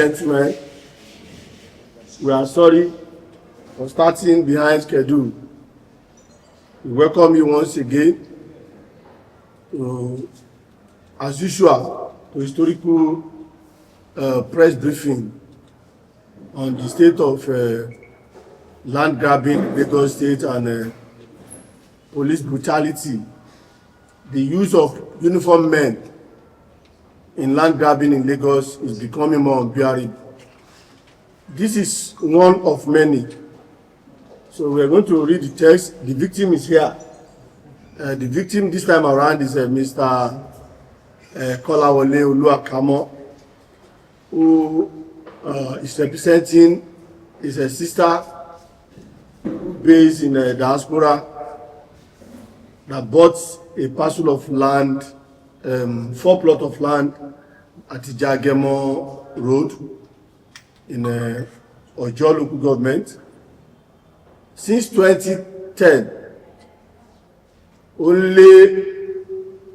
Gentlemen, we are sorry for starting behind schedule. We welcome you once again to, as usual, to historical press briefing on the state of land grabbing in Lagos State and police brutality, the use of uniformed men in land grabbing in Lagos is becoming more unbearable. This is one of many. So we are going to read the text. The victim is here. The victim this time around is Mr. Akpoti-Uduaghan, who is representing his sister based in the diaspora that bought a parcel of land, 4 plots of land at Ijagemo Road in Ojo local government. Since 2010, only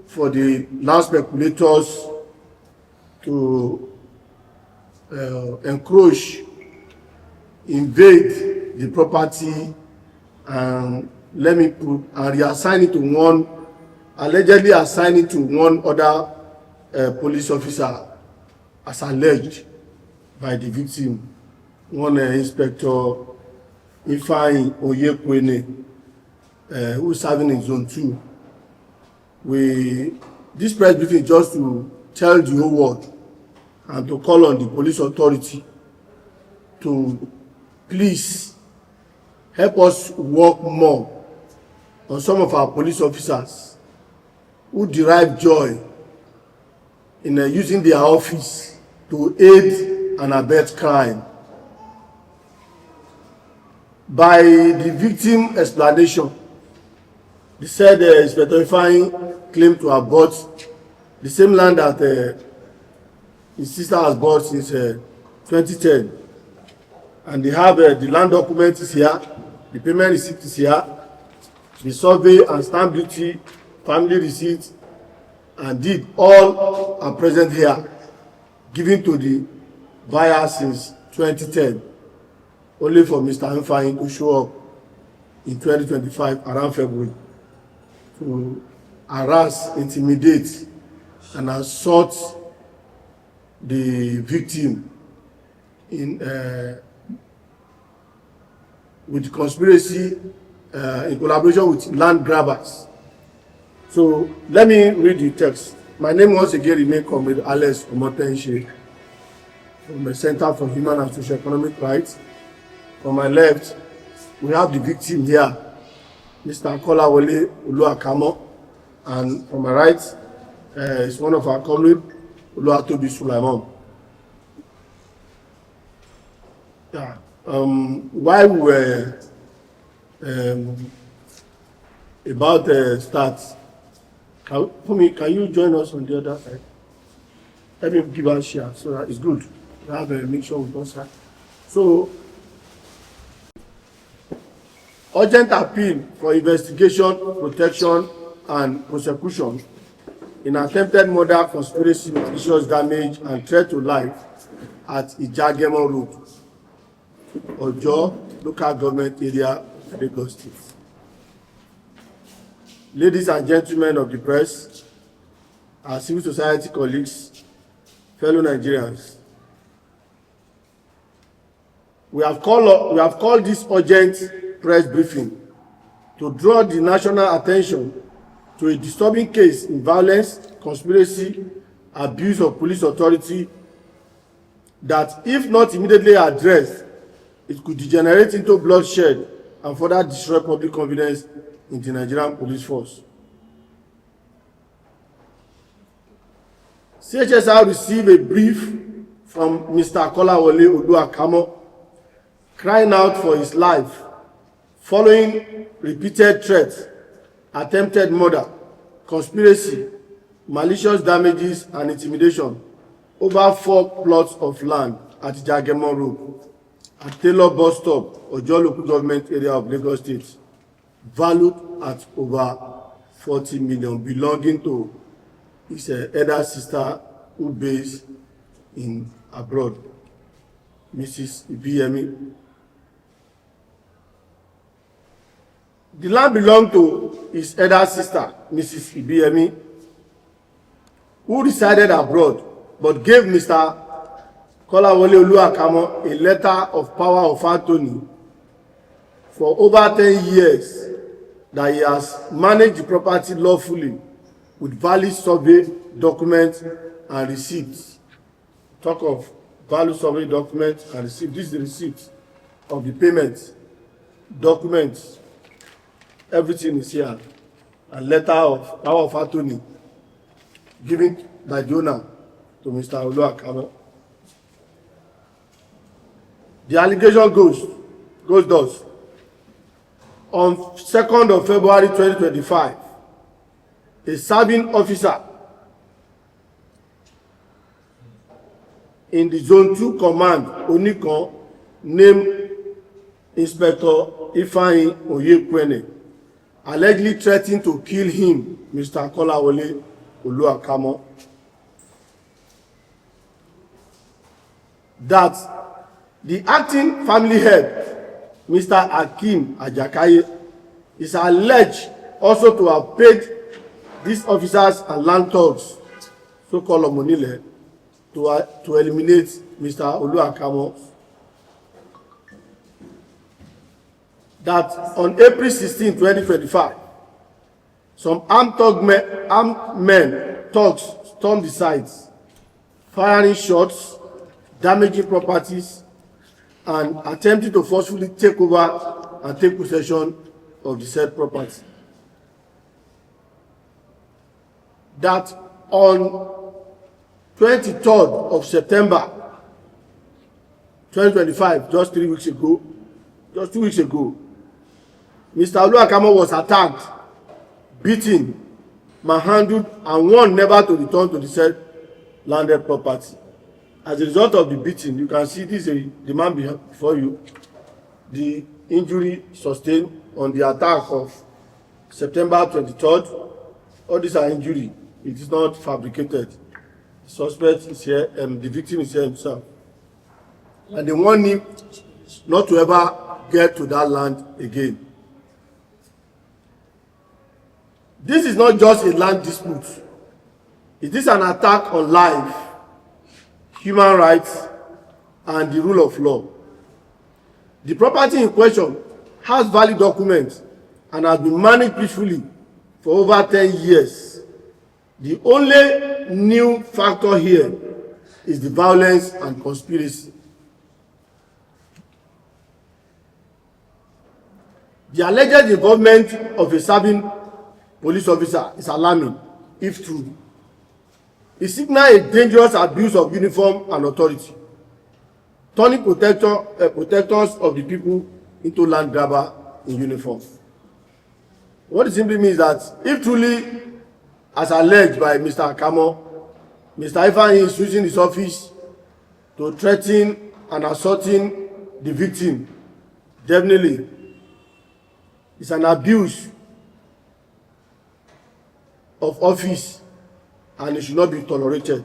for the land speculators to encroach, invade the property, and reassign it to one, allegedly assign it to one other police officer as alleged by the victim, one Inspector Ifeanyi, who is serving in Zone 2. This press briefing is just to tell the whole world and to call on the police authority to please help us work more on some of our police officers who derive joy in using their office to aid and abet crime. By the victim explanation, they said Inspector Ifeanyi claimed to have bought the same land that his sister has bought since 2010. And they have the land document is here, the payment receipt is here, the survey and stamp duty, family receipt, and deed, all are present here, given to the buyer since 2010, only for Mr. Ifeanyi to show up in 2025 around February to harass, intimidate, and assault the victim with conspiracy in collaboration with land grabbers. So let me read the text. My name once again remains Comrade Alex Omotense from the Center for Human and Socio-Economic Rights. From my left, we have the victim here, Mr. Akpoti-Uduaghan, and from my right is one of our comrades, Oluwatobi Sulaiman. Yeah. While we were about to start, can you join us on the other side? Let me give us a share so that it's good. We have a mixture with us. So, urgent appeal for investigation, protection, and prosecution in attempted murder, conspiracy, malicious damage, and threat to life at Ijagemo Road, Ojo local government area, Lagos State. Ladies and gentlemen of the press, our civil society colleagues, fellow Nigerians, we have called this urgent press briefing to draw the national attention to a disturbing case in violence, conspiracy, abuse of police authority that, if not immediately addressed, it could degenerate into bloodshed and further destroy public confidence in the Nigerian police force. CHSR received a brief from Mr. Akpoti-Uduaghan crying out for his life following repeated threats, attempted murder, conspiracy, malicious damages, and intimidation over 4 plots of land at Ijagemo Road, at Taylor Bus Stop, Ojo local government area of Lagos State, valued at over 40 million, belonging to his elder sister who based in abroad. Mrs. Ibiyemi. The land belonged to his elder sister, Mrs. Ibiyemi, who resided abroad but gave Mr. Kolawole Oluwakamo a letter of power of attorney for over 10 years that he has managed the property lawfully with valid survey documents and receipts. Talk of valid survey documents and receipts. This is the receipt of the payments, documents, everything is here. A letter of power of attorney given by the owner to Mr. Oluwakamo. The allegation goes thus. On 2nd of February 2025, a serving officer in the Zone 2 Command, Onikon, named Inspector Ifeanyi Oyekwene, allegedly threatened to kill him, Mr. Kolawole Oluwakamo. That the acting family head, Mr. Hakeem Ajakaye, is alleged also to have paid these officers and land thugs, so-called Omonile, to eliminate Mr. Oluwakamo. That on April 16, 2025, some armed men thugs stormed the sites, firing shots, damaging properties, and attempting to forcefully take over and take possession of the said property. That on 23rd of September 2025, just 2 weeks ago, Mr. Oluwakamo was attacked, beaten, manhandled, and warned never to return to the said landed property. As a result of the beating, you can see this is the man before you, the injury sustained on the attack of September 23rd. All these are injury. It is not fabricated. The suspect is here, the victim is here himself. And they warn him not to ever get to that land again. This is not just a land dispute. It is an attack on life, human rights, and the rule of law. The property in question has valid documents and has been managed peacefully for over 10 years. The only new factor here is the violence and conspiracy. The alleged involvement of a serving police officer is alarming, if true. It signals a dangerous abuse of uniform and authority, turning protectors of the people into land grabber in uniform. What it simply means that if truly, as alleged by Mr. Akamo, Mr. Ifeanyi is using his office to threaten and assaulting the victim, definitely it's an abuse of office and it should not be tolerated.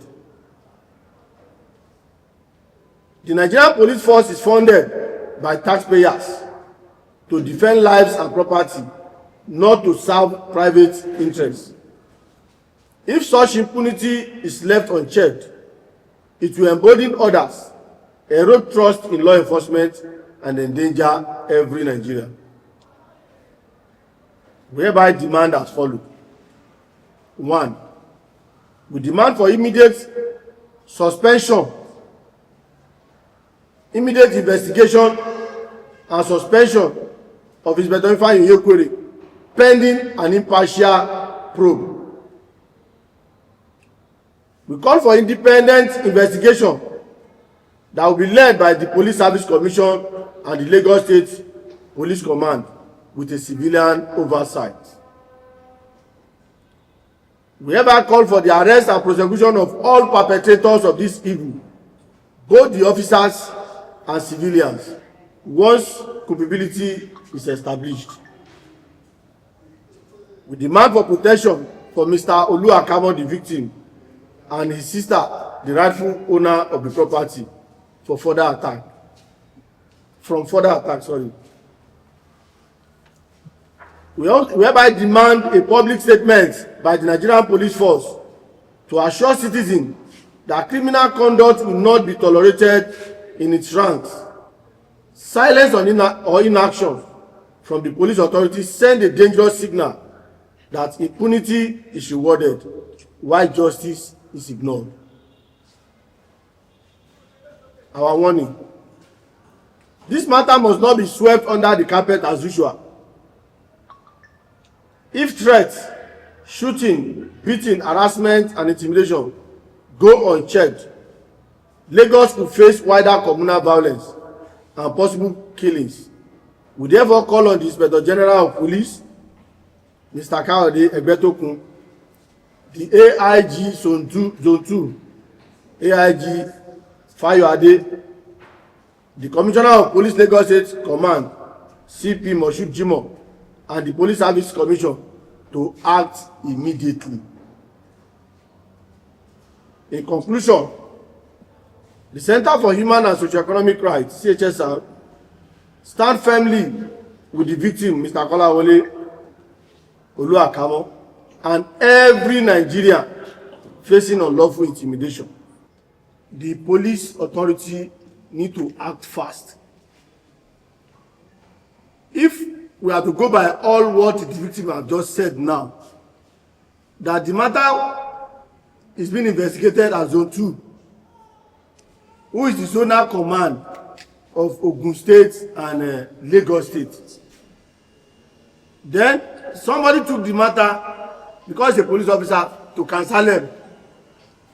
The Nigerian police force is funded by taxpayers to defend lives and property, not to serve private interests. If such impunity is left unchecked, it will embolden others, erode trust in law enforcement, and endanger every Nigerian. We hereby demand as follows. 1. We demand for immediate suspension, immediate investigation and suspension of Inspector Ifeanyi Oyekwere pending an impartial probe. We call for independent investigation that will be led by the Police Service Commission and the Lagos State Police Command with a civilian oversight. We hereby call for the arrest and prosecution of all perpetrators of this evil, both the officers and civilians, once culpability is established. We demand for protection for Mr. Oluwakamo, the victim, and his sister, the rightful owner of the property, for further attack. from further attacks. Sorry. We hereby demand a public statement by the Nigerian police force to assure citizens that criminal conduct will not be tolerated in its ranks. Silence or inaction from the police authorities send a dangerous signal that impunity is rewarded while justice is ignored. Our warning. This matter must not be swept under the carpet as usual. If threats, shooting, beating, harassment, and intimidation go unchecked, Lagos could face wider communal violence and possible killings. We therefore call on the Inspector General of Police, Mr. Kayode Egbetokun, the AIG Zone 2, AIG Fayoade, the Commissioner of Police Lagos State Command, CP Moshood Jimoh, and the Police Service Commission to act immediately. In conclusion, the Center for Human and Socio-Economic Rights, CHSR, stand firmly with the victim, Mr. Kolawole Oluakamo, and every Nigerian facing unlawful intimidation. The police authority need to act fast. If we are to go by all what the victim have just said now, that the matter is being investigated at Zone 2, who is the zonal command of Ogun State and Lagos State. Then somebody took the matter because a police officer to Kansalem,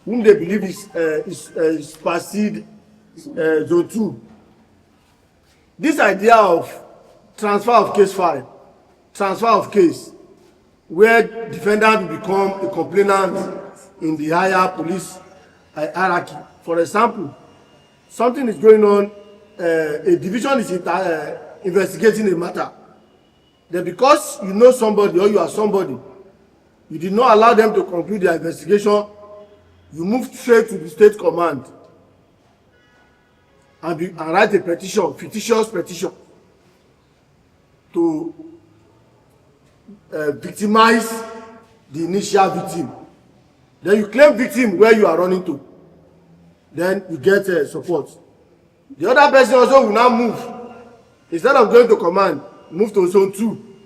whom they believe is pursued Zone 2. This idea of transfer of case file, transfer of case, where defendant will become a complainant in the higher police hierarchy. For example, something is going on, a division is investigating a matter. Then because you know somebody or you are somebody, you did not allow them to conclude their investigation, you move straight to the state command and write a petition, fictitious petition, to victimize the initial victim. Then you claim victim where you are running to. Then you get support. The other person also will now move. Instead of going to command, move to Zone 2.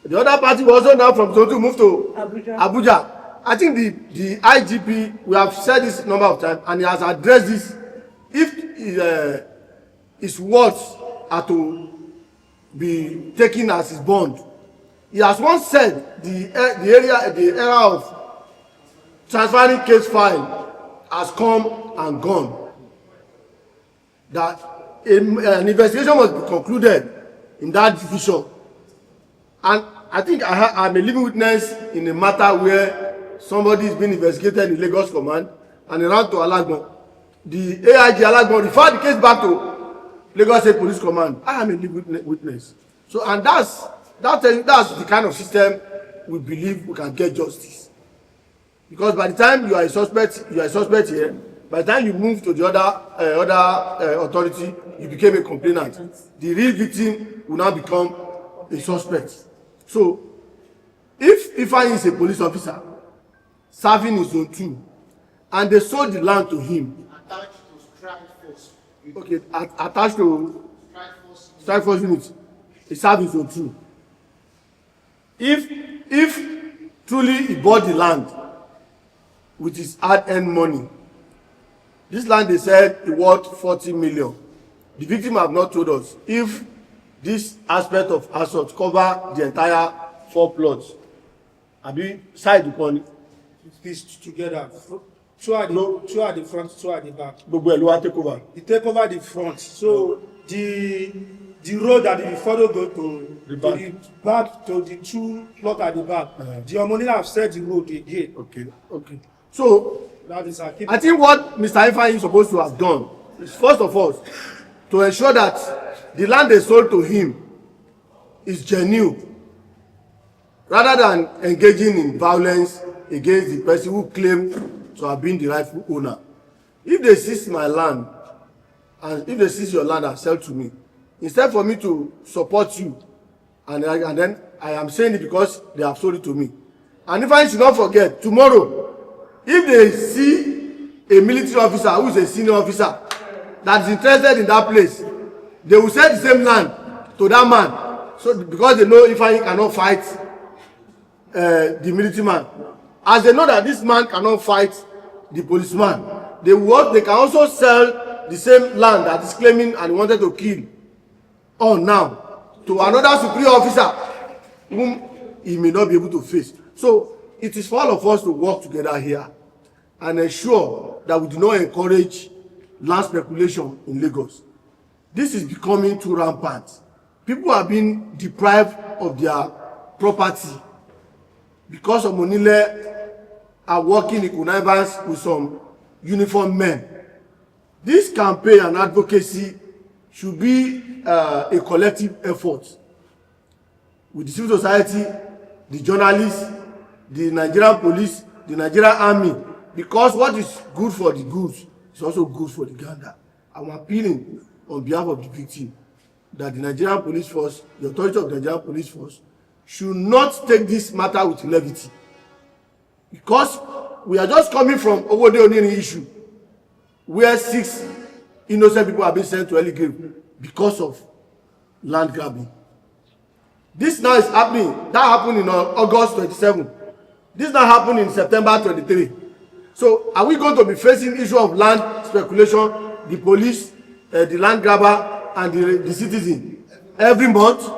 The other party will also now from Zone 2 move to Abuja. I think the IGP, we have said this number of times, and he has addressed this. If his words are to be taken as his bond, he has once said the era of transferring case file has come and gone. That an investigation must be concluded in that division. And I think I'm a living witness in a matter where somebody is being investigated in Lagos Command and around to Alagbon. The AIG Alagbon referred the case back to Lagos State Police Command. I am a living witness. So, and that's the kind of system we believe we can get justice. Because by the time you are a suspect here. By the time you move to the other authority, you became a complainant. The real victim will now become a suspect. So, if I is a police officer serving in Zone 2, and they sold the land to him, attached to strike force. Okay, attached to strike force unit, he served in Zone 2. If truly he bought the land with his hard-earned money, this land they said it worth 40 million. The victim have not told us if this aspect of assault cover the entire 4 plots. Abi side upon pieced together. Two at the front, two at the back. Gbogbo ẹ̀ ló wá take over. They take over the front. So the road that the follow go to The back to the 2 plot at the back. The Omoni have set the road again. Okay. So That is I think what Mr. Ifeanyi is supposed to have done is first of all to ensure that the land they sold to him is genuine, rather than engaging in violence against the person who claimed to have been the rightful owner. If they seize my land, and if they seize your land and sell to me, instead for me to support you, and then I am saying it because they have sold it to me. And if I should not forget, tomorrow, if they see a military officer who is a senior officer that is interested in that place, they will sell the same land to that man. So because they know if I cannot fight the military man, as they know that this man cannot fight the policeman, they can also sell the same land that is claiming and wanted to kill on now to another superior officer whom he may not be able to face. So it is for all of us to work together here and ensure that we do not encourage land speculation in Lagos. This is becoming too rampant. People are being deprived of their property because of Monile are working in connivance with some uniformed men. This campaign and advocacy should be a collective effort with the civil society, the journalists, the Nigerian police, the Nigerian army, because what is good for the goods is also good for the gander. I'm appealing on behalf of the victim that the Nigerian police force, the authority of the Nigerian police force, should not take this matter with levity, because we are just coming from Owode Oniri issue where 6 innocent people have been sent to early grave because of land grabbing. This now is happening. That happened in August 27. This now happened in September 23. So are we going to be facing issue of land speculation, the police, the land grabber, and the citizen every month?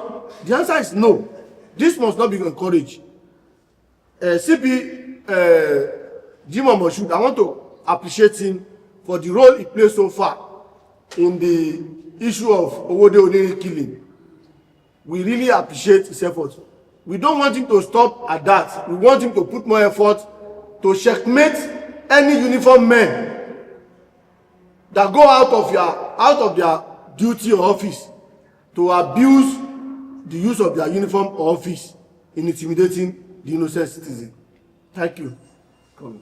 The answer is no. This must not be encouraged. CP Jimoh Moshood, I want to appreciate him for the role he played so far in the issue of Owode Oniri killing. We really appreciate his efforts. We don't want him to stop at that. We want him to put more effort to checkmate any uniformed men that go out of their duty or office to abuse the use of their uniform or office in intimidating the innocent citizen. Thank you. Come.